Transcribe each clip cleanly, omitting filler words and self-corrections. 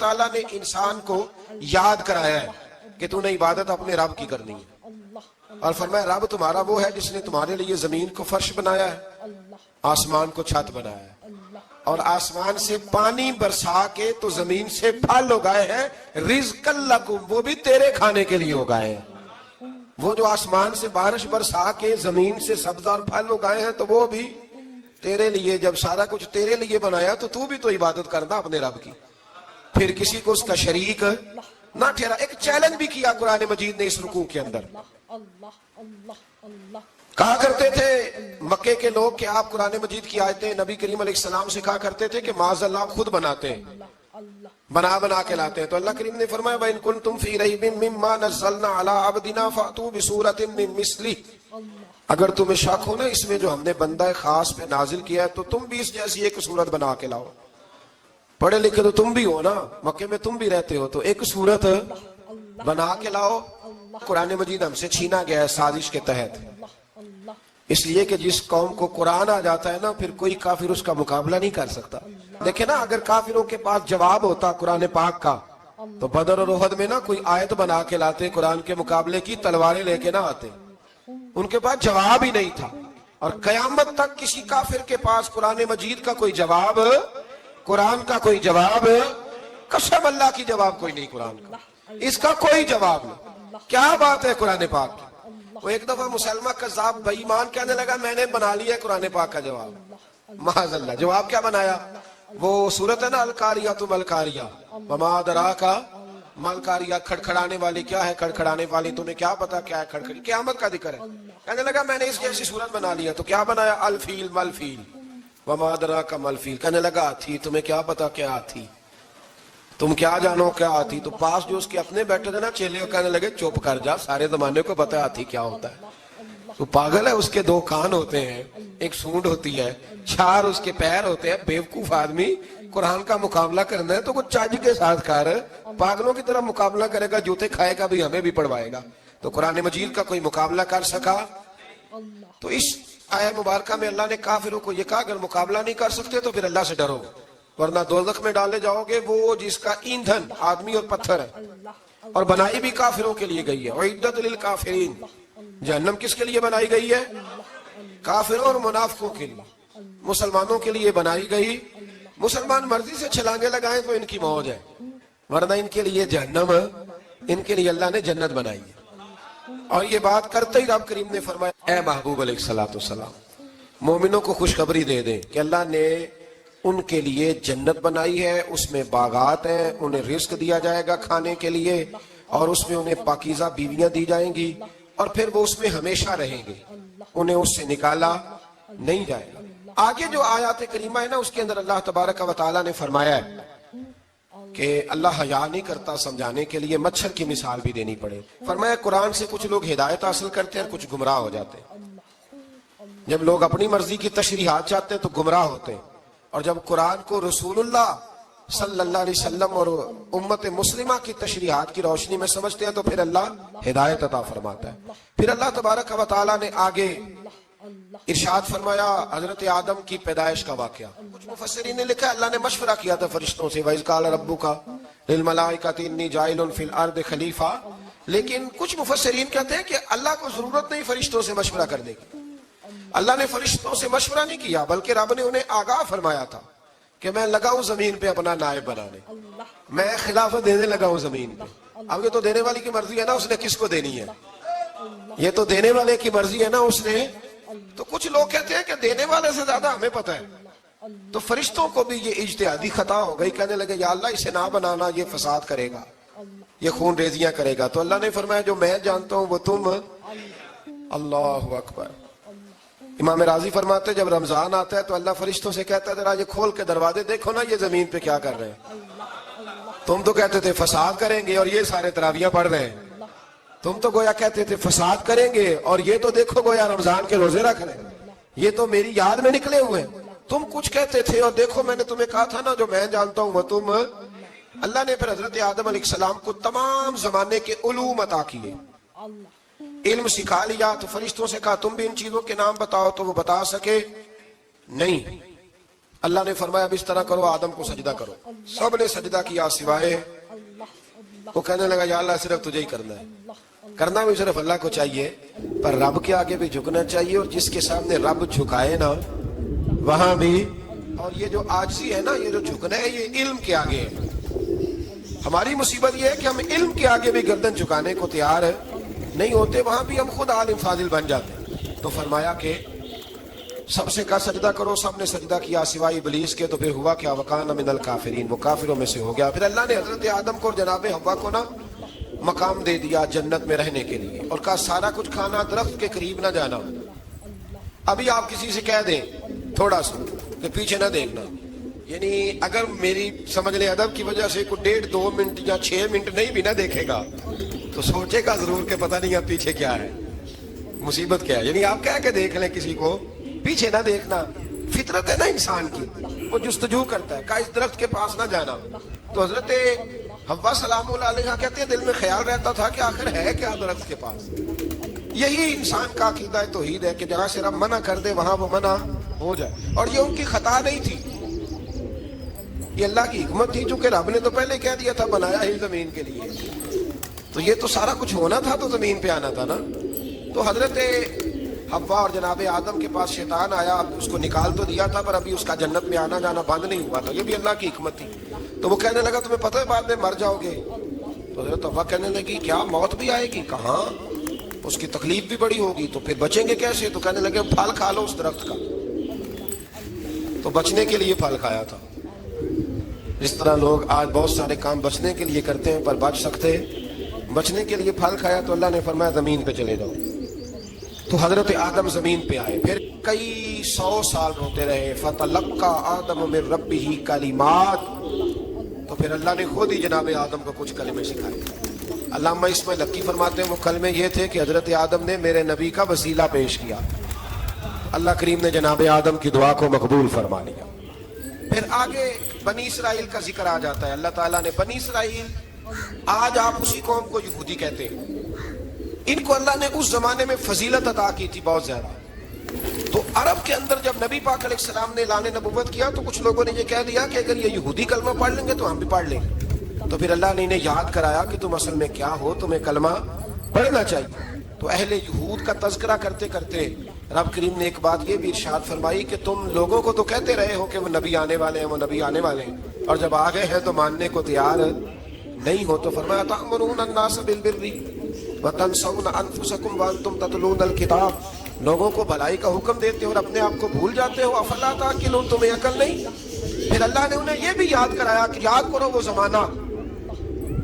تعالیٰ نے انسان کو یاد کرایا ہے کہ تو نے عبادت اپنے رب کی کرنی ہے، اور فرمایا رب تمہارا وہ ہے جس نے تمہارے لیے زمین کو فرش بنایا ہے، آسمان کو چھت بنایا ہے، اور آسمان سے پانی برسا کے تو زمین سے پھل اگائے ہیں، رزق لکم، وہ بھی تیرے کھانے کے لیے اگائے ہیں۔ وہ جو آسمان سے بارش برسا کے زمین سے سبز اور پھل اگائے ہیں تو وہ بھی تیرے لیے۔ جب سارا کچھ تیرے لیے بنایا تو بھی تو عبادت کرنا اپنے رب کی، پھر کسی کو اس کا شریک نہ ٹھہرا۔ ایک چیلنج بھی کیا قرآن مجید نے اس رکوع کے اندر، کہا کرتے تھے مکے کے لوگ کہ آپ قرآن مجید کی آیتیں نبی کریم علیہ السلام سے کہا کرتے تھے کہ معاذ اللہ خود بناتے ہیں، بنا کے لاتے ہیں۔ تو اللہ کریم نے فرمایا وَإِن كُنتُمْ فِي رَيْبٍ مِّمَّا نَزَّلْنَا عَلَىٰ عَبْدِنَا فَأْتُوا بِسُورَةٍ مِّن مِّثْلِهِ، اگر تمہیں شک ہو نا اس میں جو ہم نے بندہ خاص پہ نازل کیا ہے تو تم بھی اس جیسی ایک صورت بنا کے لاؤ۔ پڑھے لکھے تو تم بھی ہو نا، مکے میں تم بھی رہتے ہو، تو ایک صورت بنا کے لاؤ۔ قرآن مجید ہم سے چھینا گیا ہے سازش کے تحت، اس لیے کہ جس قوم کو قرآن آ جاتا ہے نا پھر کوئی کافر اس کا مقابلہ نہیں کر سکتا۔ دیکھیں نا اگر کافروں کے پاس جواب ہوتا قرآن پاک کا تو بدر اور احد میں نا کوئی آیت بنا کے لاتے قرآن کے مقابلے کی، تلواریں لے کے نہ آتے، ان کے پاس جواب ہی نہیں تھا۔ اور قیامت تک کسی کافر کے پاس قرآن مجید کا کوئی جواب، قرآن کا کوئی جواب، قسم اللہ کی جواب کوئی نہیں، قرآن کا اس کا کوئی جواب نہیں۔ کیا بات ہے قرآن پاک کی۔ وہ ایک دفعہ مسلمہ کذاب بے ایمان کہنے لگا میں نے بنا لیا ہے قرآن پاک کا جواب، معاذ اللہ۔ جواب کیا بنایا؟ وہ سورت ہے نا القاریۃ ما القاریہ وما ادراک ما القاریہ، کھڑکھڑانے والی کیا ہے، کھڑکھڑانے والی تمہیں کیا پتا کیا ہے کھڑکھڑی، قیامت کا ذکر ہے۔ کہنے لگا میں نے اس جیسی سورت بنا لیا، تو کیا بنایا؟ الفیل ما الفیل وما ادراک ما الفیل۔ کہنے لگا ہاتھی، تمہیں کیا پتا کیا ہاتھی، تم کیا جانو کیا ہاتھی۔ تو پاس جو اس کے اپنے بیٹھے تھے نا چیلے، کہنے لگے چپ کر جا، سارے زمانے کو پتا ہے ہاتھی کیا ہوتا ہے۔ تو پاگل ہے، اس کے دو کان ہوتے ہیں، ایک سونڈ ہوتی ہے، چار اس کے پیر ہوتے ہیں۔ بیوقوف آدمی قرآن کا مقابلہ کرنا ہے تو کچھ چج کے ساتھ کر، پاگلوں کی طرح مقابلہ کرے گا، جوتے کھائے گا بھی ہمیں بھی پڑھوائے گا۔ تو قرآن مجید کا کوئی مقابلہ کر سکا؟ تو اس آیت مبارکہ میں اللہ نے کافروں کو یہ کہا اگر مقابلہ نہیں کر سکتے تو پھر اللہ سے ڈرو، ورنہ دوزخ میں ڈالے جاؤ گے، وہ جس کا ایندھن آدمی اور پتھر ہے، اور بنائی بھی کافروں کے لیے گئی ہے۔ اعدت للکافرین، جہنم کس کے لیے بنائی گئی ہے؟ کافروں اور منافقوں کے لیے۔ مسلمانوں کے لیے بنائی گئی، مسلمان مرضی سے چھلانگے لگائیں تو ان کی موج ہے، ورنہ ان کے لیے جہنم، ان کے لیے اللہ نے جنت بنائی ہے۔ اور یہ بات کرتے ہی رب کریم نے فرمایا اے محبوب علیہ السلام مومنوں کو خوشخبری دے دیں کہ اللہ نے ان کے لیے جنت بنائی ہے، اس میں باغات ہیں، انہیں رزق دیا جائے گا کھانے کے لیے، اور اس میں انہیں پاکیزہ بیویاں دی جائیں گی، اور پھر وہ اس میں ہمیشہ رہیں گے، انہیں اس سے نکالا نہیں جائے گا۔ آگے جو آیات کریمہ ہے نا اس کے اندر اللہ تبارک و تعالیٰ نے فرمایا ہے کہ اللہ حیا نہیں کرتا سمجھانے کے لیے مچھر کی مثال بھی دینی پڑے۔ فرمایا قرآن سے کچھ لوگ ہدایت حاصل کرتے ہیں اور کچھ گمراہ ہو جاتے ہیں۔ جب لوگ اپنی مرضی کی تشریحات چاہتے ہیں تو گمراہ ہوتے ہیں، اور جب قرآن کو رسول اللہ صلی اللہ علیہ وسلم اور امت مسلمہ کی تشریحات کی روشنی میں سمجھتے ہیں تو پھر اللہ ہدایت عطا فرماتا ہے۔ پھر اللہ تبارک و تعالیٰ نے آگے ارشاد فرمایا حضرت آدم کی پیدائش کا واقعہ۔ کچھ مفسرین نے لکھا اللہ نے مشورہ کیا تھا فرشتوں سے وَإِذْ قَالَ رَبُّكَ لِلْمَلَائِكَةِ إِنِّي جَاعِلٌ فِي الْأَرْضِ خَلِيفَةً، لیکن کچھ مفسرین کہتے ہیں کہ اللہ کو ضرورت نہیں فرشتوں سے مشورہ کرنے کی۔ اللہ نے فرشتوں سے مشورہ نہیں کیا بلکہ رب نے انہیں آگاہ فرمایا تھا کہ میں لگا ہوں زمین پہ اپنا نائب بنانے، میں خلافت دینے لگا ہوں زمین پہ۔ اب یہ تو دینے والی کی مرضی ہے نا اس نے کس کو دینی ہے، یہ تو دینے والے کی مرضی ہے نا اس نے۔ تو کچھ لوگ کہتے ہیں کہ دینے والے سے زیادہ ہمیں پتہ ہے۔ تو فرشتوں کو بھی یہ اجتہادی خطا ہو گئی، کہنے لگے یا اللہ اسے نہ بنانا، یہ فساد کرے گا، یہ خون ریزیاں کرے گا۔ تو اللہ نے فرمایا جو میں جانتا ہوں وہ تم، اللہ اکبر۔ امام راضی فرماتے جب رمضان آتا ہے تو اللہ فرشتوں سے کہتا ہے ذرا یہ کھول کے دروازے دیکھو نا یہ زمین پہ کیا کر رہے ہیں۔ تم تو کہتے تھے فساد کریں گے اور یہ سارے تراویحیں پڑھ رہے ہیں، تم تو گویا کہتے تھے فساد کریں گے اور یہ تو دیکھو گویا رمضان کے روزے رکھ رہے ہیں، یہ تو میری یاد میں نکلے ہوئے ہیں۔ تم کچھ کہتے تھے اور دیکھو میں نے تمہیں کہا تھا نا جو میں جانتا ہوں وہ تم۔ اللہ نے پھر حضرت آدم علیہ السلام کو تمام زمانے کے علوم عطا کیے، علم سکھا لیا۔ تو فرشتوں سے کہا تم بھی ان چیزوں کے نام بتاؤ، تو وہ بتا سکے نہیں۔ اللہ نے فرمایا اب اس طرح کرو، آدم کو سجدہ کرو. سب نے سجدہ کیا سوائے. وہ کہنے لگا یا اللہ صرف تجھے ہی کرنا ہے. کرنا بھی صرف اللہ کو چاہیے، پر رب کے آگے بھی جھکنا چاہیے، اور جس کے سامنے رب جھکائے نا وہاں بھی. اور یہ جو عاجزی ہے نا، یہ جو جھکنا ہے، یہ علم کے آگے ہے. ہماری مصیبت یہ ہے کہ ہم علم کے آگے بھی گردن جھکانے کو تیار نہیں ہوتے، وہاں بھی ہم خود عالم فاضل بن جاتے ہیں. تو فرمایا کہ سب سے کہا سجدہ کرو، سب نے سجدہ کیا سوائے ابلیس کے. تو پھر ہوا کیا؟ وکان من الکافرین، وہ کافروں میں سے ہو گیا. پھر اللہ نے حضرت آدم کو اور جناب حوا کو نا مقام دے دیا جنت میں رہنے کے لیے، اور کہا سارا کچھ کھانا، درخت کے قریب نہ جانا. ابھی آپ کسی سے کہہ دیں تھوڑا سا کہ پیچھے نہ دیکھنا، یعنی اگر میری سمجھ لیں ادب کی وجہ سے کوئی 1.5-2 منٹ یا 6 منٹ نہیں بھی نہ دیکھے گا تو سوچے گا ضرور کہ پتہ نہیں اب پیچھے کیا ہے، مصیبت کیا ہے. یعنی آپ کہہ کے دیکھ لیں کسی کو، پیچھے نہ دیکھنا. فطرت ہے نا انسان کی، وہ جستجو کرتا ہے کہ اس درخت کے پاس نہ جانا. تو حضرت حوا سلام اللہ علیہ کہتے ہیں دل میں خیال رہتا تھا کہ آخر ہے کیا درخت کے پاس. یہی انسان کا عقیدہ توحید ہے کہ جگہ سے رب منع کر دے وہاں وہ منع ہو جائے. اور یہ ان کی خطا نہیں تھی، یہ اللہ کی حکمت تھی، چونکہ رب نے تو پہلے کہہ دیا تھا بنایا ہی زمین کے لیے، تو یہ تو سارا کچھ ہونا تھا تو زمین پہ آنا تھا نا. تو حضرت حوا اور جناب آدم کے پاس شیطان آیا، اس کو نکال تو دیا تھا پر ابھی اس کا جنت میں آنا جانا بند نہیں ہوا تھا. یہ بھی اللہ کی حکمت تھی. تو وہ کہنے لگا تمہیں پتہ ہے بعد میں مر جاؤ گے. تو حضرت حوا کہنے لگی کیا موت بھی آئے گی؟ کہاں، اس کی تکلیف بھی بڑی ہوگی، تو پھر بچیں گے کیسے؟ تو کہنے لگے پھل کھا لو اس درخت کا. تو بچنے کے لیے پھل کھایا تھا. جس طرح لوگ آج بہت سارے کام بچنے کے لیے کرتے ہیں پر بچ سکتے، بچنے کے لیے پھل کھایا. تو اللہ نے فرمایا زمین پہ چلے جاؤ. تو حضرت آدم زمین پہ آئے، پھر کئی 100 سال روتے رہے. فتلقى آدم من ربه کلمات، تو پھر اللہ نے خود ہی جناب آدم کو کچھ کلمے سکھائے. علامہ اسماعیل حقی فرماتے ہیں وہ کلمے یہ تھے کہ حضرت آدم نے میرے نبی کا وسیلہ پیش کیا، اللہ کریم نے جناب آدم کی دعا کو مقبول فرما لیا. پھر آگے بنی اسرائیل کا ذکر آ جاتا ہے. اللہ تعالیٰ نے بنی اسرائیل، آج آپ اسی قوم کو یہودی کہتے ہیں، ان کو اللہ نے اس زمانے میں فضیلت عطا کی تھی بہت زیادہ. تو عرب کے اندر جب نبی پاک علیہ السلام نے اعلان نبوت کیا تو کچھ لوگوں نے یہ کہہ دیا کہ اگر یہ یہودی کلمہ پڑھ لیں گے تو ہم بھی پڑھ لیں گے. تو پھر اللہ نے انہیں یاد کرایا کہ تم اصل میں کیا ہو، تمہیں کلمہ پڑھنا چاہیے. تو اہل یہود کا تذکرہ کرتے کرتے رب کریم نے ایک بات یہ بھی ارشاد فرمائی کہ تم لوگوں کو تو کہتے رہے ہو کہ وہ نبی آنے والے ہیں، وہ نبی آنے والے ہیں، اور جب آ گئے ہیں تو ماننے کو تیار نہیں ہو. تو فرمایا تأمرون الناس بالبر وتنسون انفسکم وانتم تتلون الکتاب، لوگوں کو بھلائی کا حکم دیتے ہو اور اپنے آپ کو بھول جاتے ہو. افلا تعقلون، تمہیں عقل نہیں؟ پھر اللہ نے انہیں یہ بھی یاد کرایا کہ یاد کرو وہ زمانہ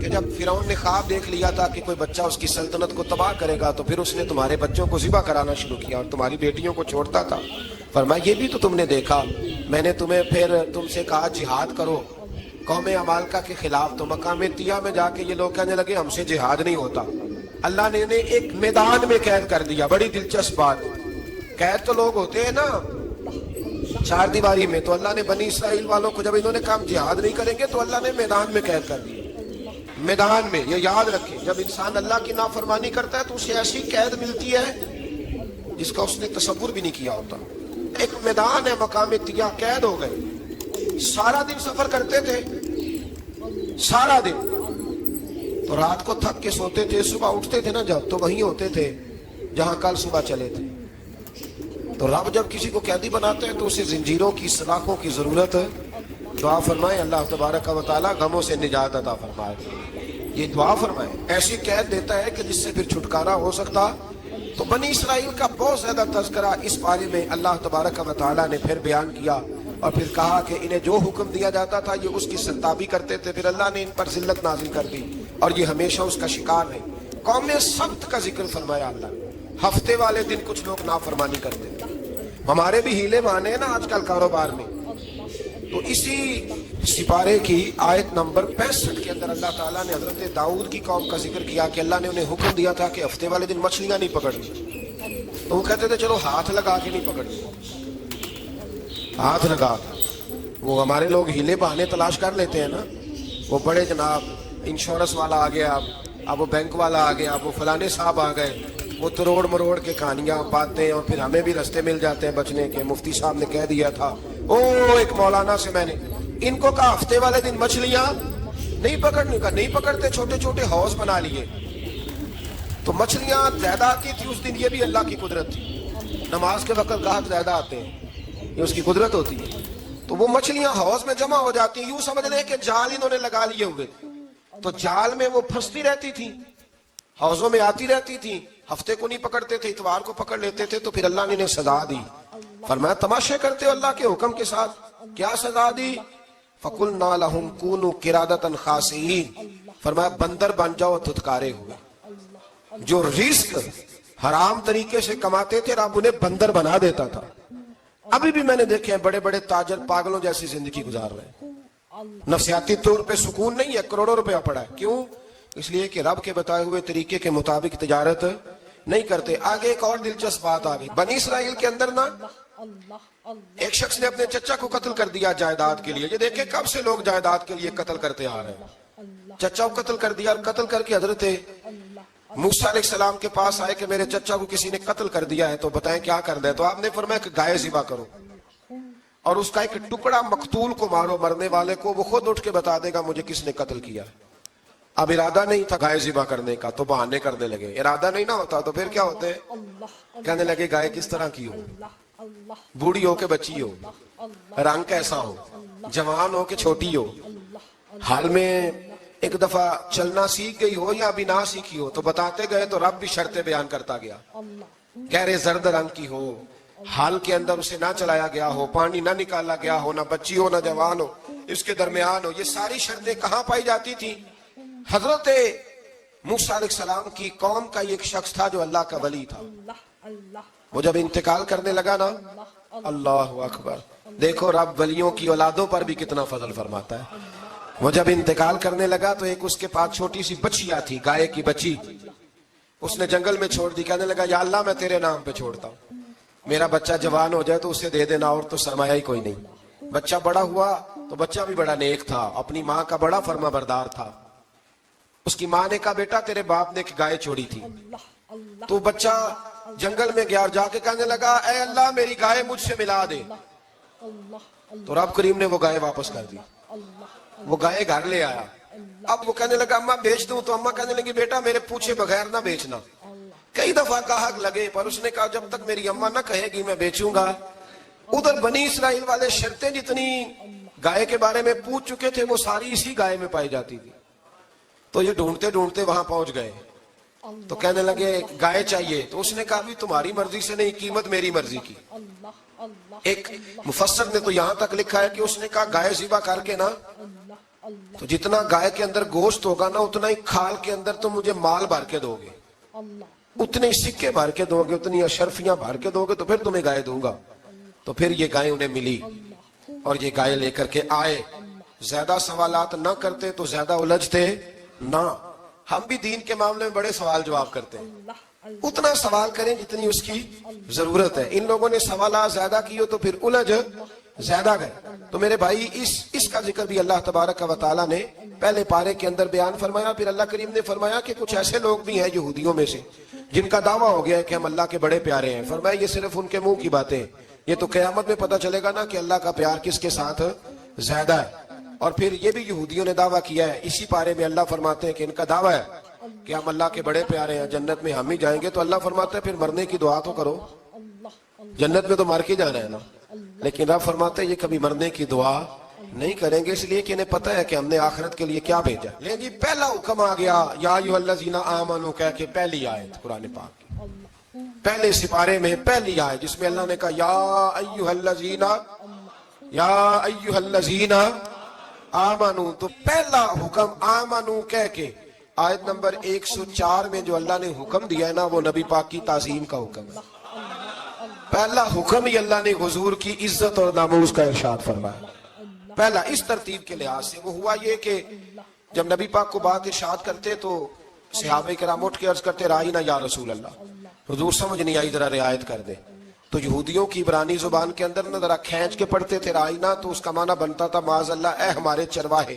کہ جب فرعون نے خواب دیکھ لیا تھا کہ کوئی بچہ اس کی سلطنت کو تباہ کرے گا، تو پھر اس نے تمہارے بچوں کو ذبح کرانا شروع کیا اور تمہاری بیٹیوں کو چھوڑتا تھا. فرمایا یہ بھی تو تم نے دیکھا، میں نے تمہیں پھر تم سے کہا جہاد کرو قوم عمالقہ کے خلاف، تو مقام طیہ میں جا کے یہ لوگ کہنے لگے ہم سے جہاد نہیں ہوتا. اللہ نے انہیں ایک میدان میں قید کر دیا. بڑی دلچسپ بات، قید تو لوگ ہوتے ہیں نا چار دیواری میں، تو اللہ نے بنی اسرائیل والوں کو جب انہوں نے کہا جہاد نہیں کریں گے تو اللہ نے میدان میں قید کر دیا. میدان میں، یہ یاد رکھیں، جب انسان اللہ کی نافرمانی کرتا ہے تو اسے ایسی قید ملتی ہے جس کا اس نے تصور بھی نہیں کیا ہوتا. ایک میدان ہے مقام طیہ، قید ہو گئے، سارا دن سفر کرتے تھے، سارا دن. تو رات کو تھک کے سوتے تھے، صبح اٹھتے تھے نا جب، تو وہیں ہوتے تھے جہاں کل صبح چلے تھے. تو رب جب کسی کو قیدی بناتے ہیں تو اسے زنجیروں کی، سلاخوں کی ضرورت ہے. دعا فرمائے اللہ تبارک و تعالیٰ غموں سے نجات عطا فرمائے. یہ دعا فرمائے، ایسی قید دیتا ہے کہ جس سے پھر چھٹکارا ہو سکتا. تو بنی اسرائیل کا بہت زیادہ تذکرہ اس بارے میں اللہ تبارک و تعالیٰ نے پھر بیان کیا، اور پھر کہا کہ انہیں جو حکم دیا جاتا تھا یہ اس کی سرتابی کرتے تھے. پھر اللہ نے ان پر ذلت نازل کر دی اور یہ ہمیشہ اس کا شکار ہے. قوم سبت کا ذکر فرمایا اللہ نے. ہفتے والے دن کچھ لوگ نافرمانی کرتے ہیں. ہمارے بھی ہیلے بہانے ہیں نا آج کل کاروبار میں. تو اسی سپارے کی آیت نمبر 65 کے اندر اللہ تعالیٰ نے حضرت داؤد کی قوم کا ذکر کیا کہ اللہ نے انہیں حکم دیا تھا کہ ہفتے والے دن مچھلیاں نہیں پکڑنی. تو وہ کہتے تھے چلو ہاتھ لگا کے نہیں پکڑنی، ہاتھ لگا. وہ ہمارے لوگ ہیلے بہانے تلاش کر لیتے ہیں نا، وہ بڑے جناب انشورنس والا آ گیا، اب وہ بینک والا آ گیا، اب وہ فلانے صاحب آ گئے، وہ تروڑ مروڑ کے کہانیاں باتیں، اور پھر ہمیں بھی رستے مل جاتے ہیں بچنے کے. مفتی صاحب نے کہہ دیا تھا ایک مولانا سے میں نے ان کو کہا ہفتے والے دن مچھلیاں نہیں پکڑنے کا، نہیں پکڑتے، چھوٹے چھوٹے حوض بنا لیے تو مچھلیاں زیادہ آتی تھی اس دن. یہ بھی اللہ کی قدرت تھی. نماز کے وقت گاہک زیادہ آتے ہیں، یہ اس کی قدرت ہوتی ہے. تو وہ مچھلیاں حوض میں جمع ہو جاتی ہیں. یوں سمجھ لیں کہ جال انہوں نے لگا لیے ہوئے، تو جال میں وہ پھنستی رہتی تھی، حوضوں میں آتی رہتی تھی. ہفتے کو نہیں پکڑتے تھے، اتوار کو پکڑ لیتے تھے. تو پھر اللہ نے انہیں سزا دی. فرمایا تماشے کرتے ہو اللہ کے حکم کے ساتھ. کیا سزا دی؟ فَقُلْنَا لَهُمْ كُونُوا قِرَادَةً خَاسِئِينَ. فرمایا بندر بن جاؤ دھتکارے ہوئے. جو رزق حرام طریقے سے کماتے تھے رب انہیں بندر بنا دیتا تھا. ابھی بھی میں نے دیکھے ہیں بڑے بڑے تاجر پاگلوں جیسی زندگی گزار رہے ہیں. نفسیاتی طور پہ سکون نہیں ہے، کروڑوں روپیہ پڑا ہے. کیوں؟ اس لیے کہ رب کے بتائے ہوئے طریقے کے مطابق تجارت نہیں کرتے. آگے ایک اور دلچسپ بات آ گئی. بنی اسرائیل کے اندر نا ایک شخص نے اپنے چچا کو قتل کر دیا جائیداد کے لیے. یہ دیکھیں کب سے لوگ جائیداد کے لیے قتل کرتے آ رہے ہیں. چچا کو قتل کر دیا، اور قتل کر کے حضرت موسیٰ علیہ السلام کے پاس آئے کہ میرے چچا کو کسی نے قتل کر دیا ہے تو بتائیں کیا کرنا ہے. تو آپ نے فرمایا کہ گائے ذبح کرو اور اس کا ایک ٹکڑا مقتول کو مارو، مرنے والے کو. وہ خود اٹھ کے بتا دے گا مجھے کس نے قتل کیا. اب ارادہ نہیں تھا گائے ذبح کرنے کا تو بہانے کرنے لگے. ارادہ نہیں نہ ہوتا تو پھر کیا ہوتے ہیں؟ کہنے لگے گائے کس طرح کی ہو، بوڑھی ہو کہ بچی ہو، رنگ کیسا ہو، جوان ہو کہ چھوٹی ہو، حال میں ایک دفعہ چلنا سیکھ گئی ہو یا ابھی نہ سیکھی ہو. تو بتاتے گئے تو رب بھی شرطیں بیان کرتا گیا. گہرے زرد رنگ کی ہو، حال کے اندر اسے نہ چلایا گیا ہو، پانی نہ نکالا گیا ہو، نہ بچی ہو نہ جوان ہو، اس کے درمیان ہو. یہ ساری شرطیں کہاں پائی جاتی تھی؟ حضرت موسیٰ علیہ السلام کی قوم کا ایک شخص تھا جو اللہ کا ولی تھا. وہ جب انتقال کرنے لگا نا، اللہ اکبر، دیکھو رب ولیوں کی اولادوں پر بھی کتنا فضل فرماتا ہے. وہ جب انتقال کرنے لگا تو ایک اس کے پاس چھوٹی سی بچیا تھی، گائے کی بچی. اس نے جنگل میں چھوڑ دی. کہنے لگا یا اللہ میں تیرے نام پہ چھوڑتا ہوں، میرا بچہ جوان ہو جائے تو اسے دے دینا، اور تو سرمایہ ہی کوئی نہیں. بچہ بڑا ہوا تو بچہ بھی بڑا نیک تھا، اپنی ماں کا بڑا فرما بردار تھا. اس کی ماں نے کہا بیٹا تیرے باپ نے ایک گائے چھوڑی تھی. تو بچہ جنگل میں گیا اور جا کے کہنے لگا اے اللہ میری گائے مجھ سے ملا دے. تو رب کریم نے وہ گائے واپس کر دی. وہ گائے گھر لے آیا. اب وہ کہنے لگا اماں بیچ دوں. تو اماں کہنے لگی بیٹا میرے پوچھے بغیر نہ بیچنا. کئی دفعہ گاہک لگے پر اس نے کہا جب تک میری اماں نہ کہے گی میں بیچوں گا. ادھر بنی اسرائیل والے شرطیں جتنی گائے کے بارے میں پوچھ چکے تھے وہ ساری اسی گائے میں پائی جاتی تھی. تو یہ ڈھونڈتے ڈھونڈتے وہاں پہنچ گئے. تو کہنے لگے گائے چاہیے. تو اس نے کہا بھی تمہاری مرضی سے نہیں، قیمت میری مرضی کی. ایک مفسر نے تو یہاں تک لکھا ہے کہ اس نے کہا گائے ذبح کر کے نا تو جتنا گائے کے اندر گوشت ہوگا نا اتنا ہی کھال کے اندر تم مجھے مال بھر کے دو گے، اتنے سکے بھر کے دو گے، اتنی اشرفیاں بھر کے دو گے تو پھر تمہیں گائے دوں گا. تو پھر یہ گائے انہیں ملی اور یہ گائے لے کر کے آئے. زیادہ سوالات نہ کرتے تو زیادہ الجھتے نہ. ہم بھی دین کے معاملے میں بڑے سوال جواب کرتے ہیں. اتنا سوال کریں جتنی اس کی ضرورت ہے. ان لوگوں نے سوالات زیادہ کیے تو پھر الجھ زیادہ گئے. تو میرے بھائی اس کا ذکر بھی اللہ تبارک و تعالیٰ نے پہلے پارے کے اندر بیان فرمایا. پھر اللہ کریم نے فرمایا کہ کچھ ایسے لوگ بھی ہیں یہودیوں میں سے جن کا دعویٰ ہو گیا ہے کہ ہم اللہ کے بڑے پیارے ہیں. فرمایا یہ صرف ان کے منہ کی باتیں، یہ تو قیامت میں پتہ چلے گا نا کہ اللہ کا پیار کس کے ساتھ زیادہ ہے. اور پھر یہ بھی یہودیوں نے دعویٰ کیا ہے. اسی پارے میں اللہ فرماتے ہیں کہ ان کا دعویٰ ہے کہ ہم اللہ کے بڑے پیارے ہیں، جنت میں ہم ہی جائیں گے. تو اللہ فرماتا ہے پھر مرنے کی دعا تو کرو، جنت میں تو مر کے جانا ہے نا. لیکن رب فرماتے ہیں یہ کبھی مرنے کی دعا نہیں کریں گے، اس لیے کہ انہیں پتہ ہے کہ ہم نے آخرت کے لیے کیا بھیجا. لیکن جی پہلا حکم آ گیا یا ایھا الذین آمنوا کہہ کے پہلی آیت قرآن پاک کی پہلے سپارے میں پہلی آیت جس میں اللہ نے کہا یا ایھا الذین آمنوا. تو پہلا حکم آمنوا کہہ کے آیت نمبر 104 میں جو اللہ نے حکم دیا ہے نا وہ نبی پاک کی تعظیم کا حکم ہے. پہلا حکم ہی اللہ نے حضور کی عزت اور ناموس کا ارشاد فرمایا. پہلا اس ترتیب کے لحاظ سے وہ ہوا یہ کہ جب نبی پاک کو بات ارشاد کرتے تو صحابہ کرام اٹھ کے عرض کرتے رائینا یا رسول اللہ، حضور سمجھ نہیں آئی ذرا رعایت کر دے. تو یہودیوں کی عبرانی زبان کے اندر نہ ذرا کھینچ کے پڑھتے تھے رائینا، تو اس کا معنی بنتا تھا معاذ اللہ اے ہمارے چرواہے.